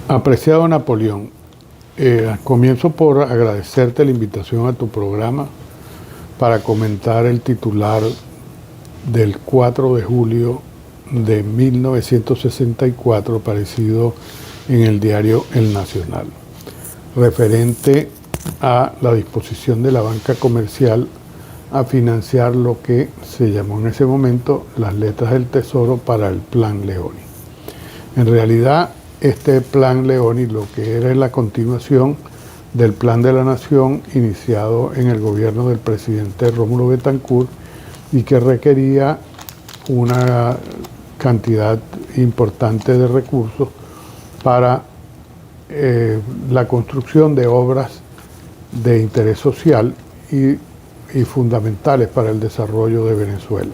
Apreciado Napoleón, comienzo por agradecerte la invitación a tu programa para comentar el titular del 4 de julio de 1964, aparecido en el diario El Nacional, referente a la disposición de la banca comercial a financiar lo que se llamó en ese momento las letras del Tesoro para el Plan Leoni. En realidad, este Plan Leoni lo que era la continuación del Plan de la Nación iniciado en el gobierno del presidente Rómulo Betancourt y que requería una cantidad importante de recursos para la construcción de obras de interés social y fundamentales para el desarrollo de Venezuela.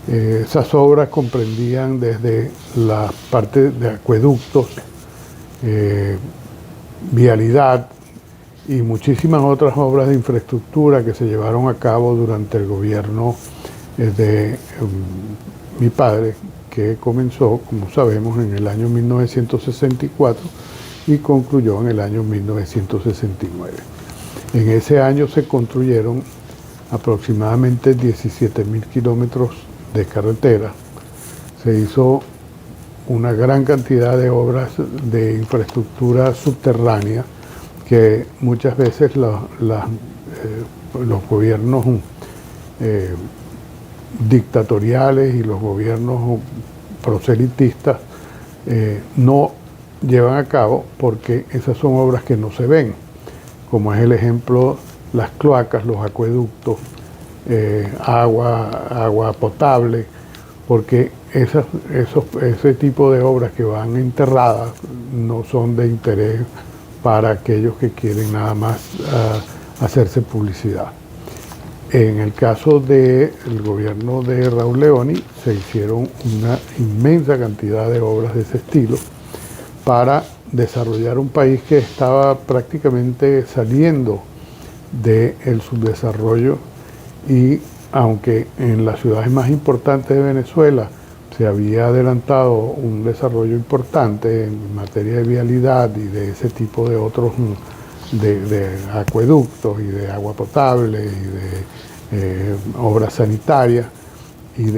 Esas obras comprendían desde la parte de acueductos, vialidad y muchísimas otras obras de infraestructura que se llevaron a cabo durante el gobierno de mi padre, que comenzó, como sabemos, en el año 1964 y concluyó en el año 1969. En ese año se construyeron aproximadamente 17.000 kilómetros de carretera. Se hizo una gran cantidad de obras de infraestructura subterránea que muchas veces los gobiernos dictatoriales y los gobiernos proselitistas no llevan a cabo porque esas son obras que no se ven, como es el ejemplo las cloacas, los acueductos, agua potable, porque ese tipo de obras que van enterradas no son de interés para aquellos que quieren nada más hacerse publicidad. En el caso del gobierno de Raúl Leoni se hicieron una inmensa cantidad de obras de ese estilo para desarrollar un país que estaba prácticamente saliendo del subdesarrollo, y aunque en las ciudades más importantes de Venezuela se había adelantado un desarrollo importante en materia de vialidad y de ese tipo de otros de acueductos y de agua potable y de obras sanitarias y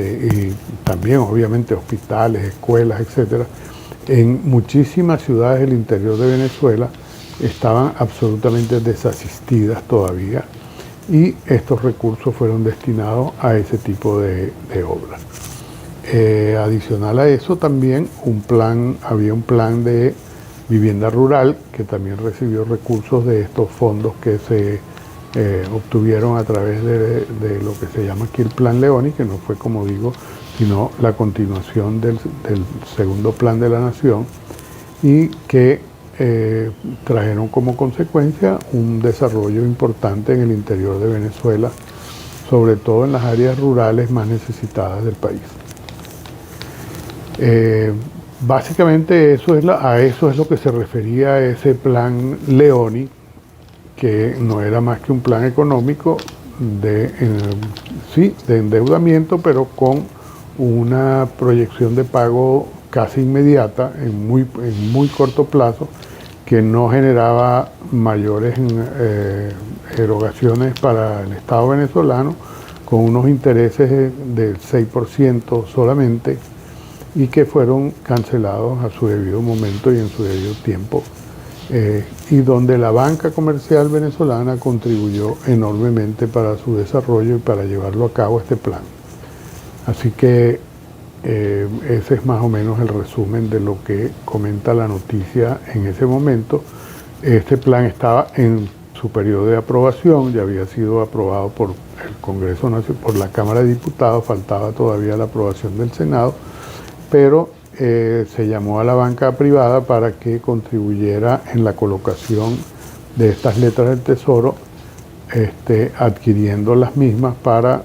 también obviamente hospitales, escuelas, etcétera, en muchísimas ciudades del interior de Venezuela estaban absolutamente desasistidas todavía, y estos recursos fueron destinados a ese tipo de obras. Adicional a eso también había un plan de vivienda rural que también recibió recursos de estos fondos que se obtuvieron a través de lo que se llama aquí el Plan Leoni, que no fue, como digo, sino la continuación del segundo Plan de la Nación, y que trajeron como consecuencia un desarrollo importante en el interior de Venezuela, sobre todo en las áreas rurales más necesitadas del país. Básicamente a eso es lo que se refería ese Plan Leoni, que no era más que un plan económico de endeudamiento, pero con una proyección de pago casi inmediata, en muy corto plazo, que no generaba mayores erogaciones para el Estado venezolano, con unos intereses del 6% solamente, y que fueron cancelados a su debido momento y en su debido tiempo, y donde la banca comercial venezolana contribuyó enormemente para su desarrollo y para llevarlo a cabo este plan. Así que ese es más o menos el resumen de lo que comenta la noticia en ese momento. Este plan estaba en su periodo de aprobación, ya había sido aprobado por el Congreso Nacional, por la Cámara de Diputados, faltaba todavía la aprobación del Senado, pero se llamó a la banca privada para que contribuyera en la colocación de estas letras del Tesoro, adquiriendo las mismas para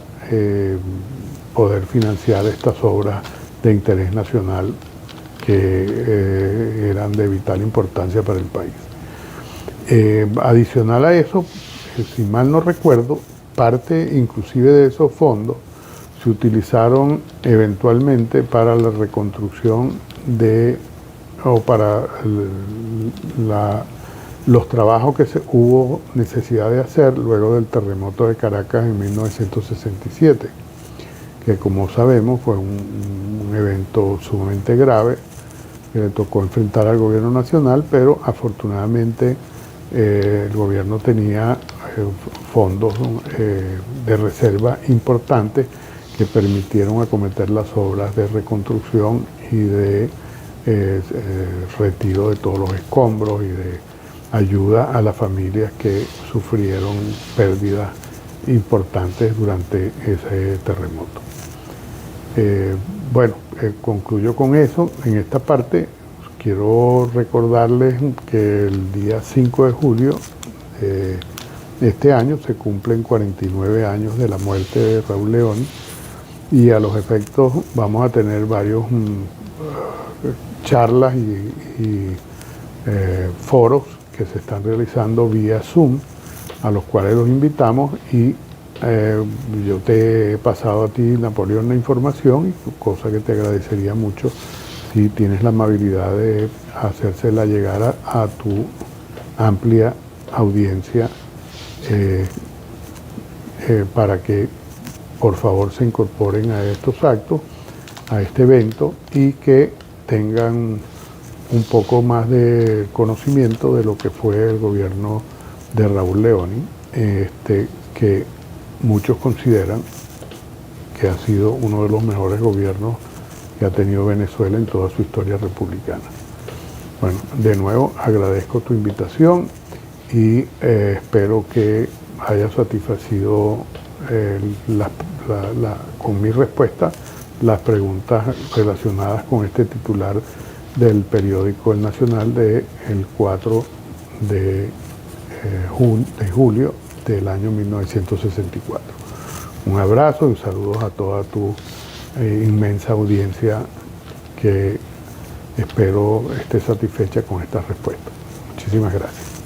poder financiar estas obras de interés nacional que eran de vital importancia para el país. Adicional a eso, si mal no recuerdo, parte inclusive de esos fondos se utilizaron eventualmente para la reconstrucción de o para los trabajos que hubo necesidad de hacer luego del terremoto de Caracas en 1967, que como sabemos fue un evento sumamente grave que le tocó enfrentar al gobierno nacional, pero afortunadamente el gobierno tenía fondos de reserva importantes que permitieron acometer las obras de reconstrucción y de retiro de todos los escombros y de ayuda a las familias que sufrieron pérdidas importantes durante ese terremoto. Bueno, concluyo con eso. En esta parte quiero recordarles que el día 5 de julio de este año se cumplen 49 años de la muerte de Raúl Leoni, y a los efectos vamos a tener varios charlas y foros que se están realizando vía Zoom, a los cuales los invitamos, y yo te he pasado a ti, Napoleón, la información, cosa que te agradecería mucho si tienes la amabilidad de hacérsela llegar a tu amplia audiencia para que por favor se incorporen a estos actos, a este evento, y que tengan un poco más de conocimiento de lo que fue el gobierno de Raúl Leoni, que muchos consideran que ha sido uno de los mejores gobiernos que ha tenido Venezuela en toda su historia republicana. Bueno, de nuevo agradezco tu invitación y espero que haya satisfacido con mi respuesta las preguntas relacionadas con este titular del periódico El Nacional del 4 de julio del año 1964. Un abrazo y saludos a toda tu inmensa audiencia, que espero esté satisfecha con esta respuesta. Muchísimas gracias.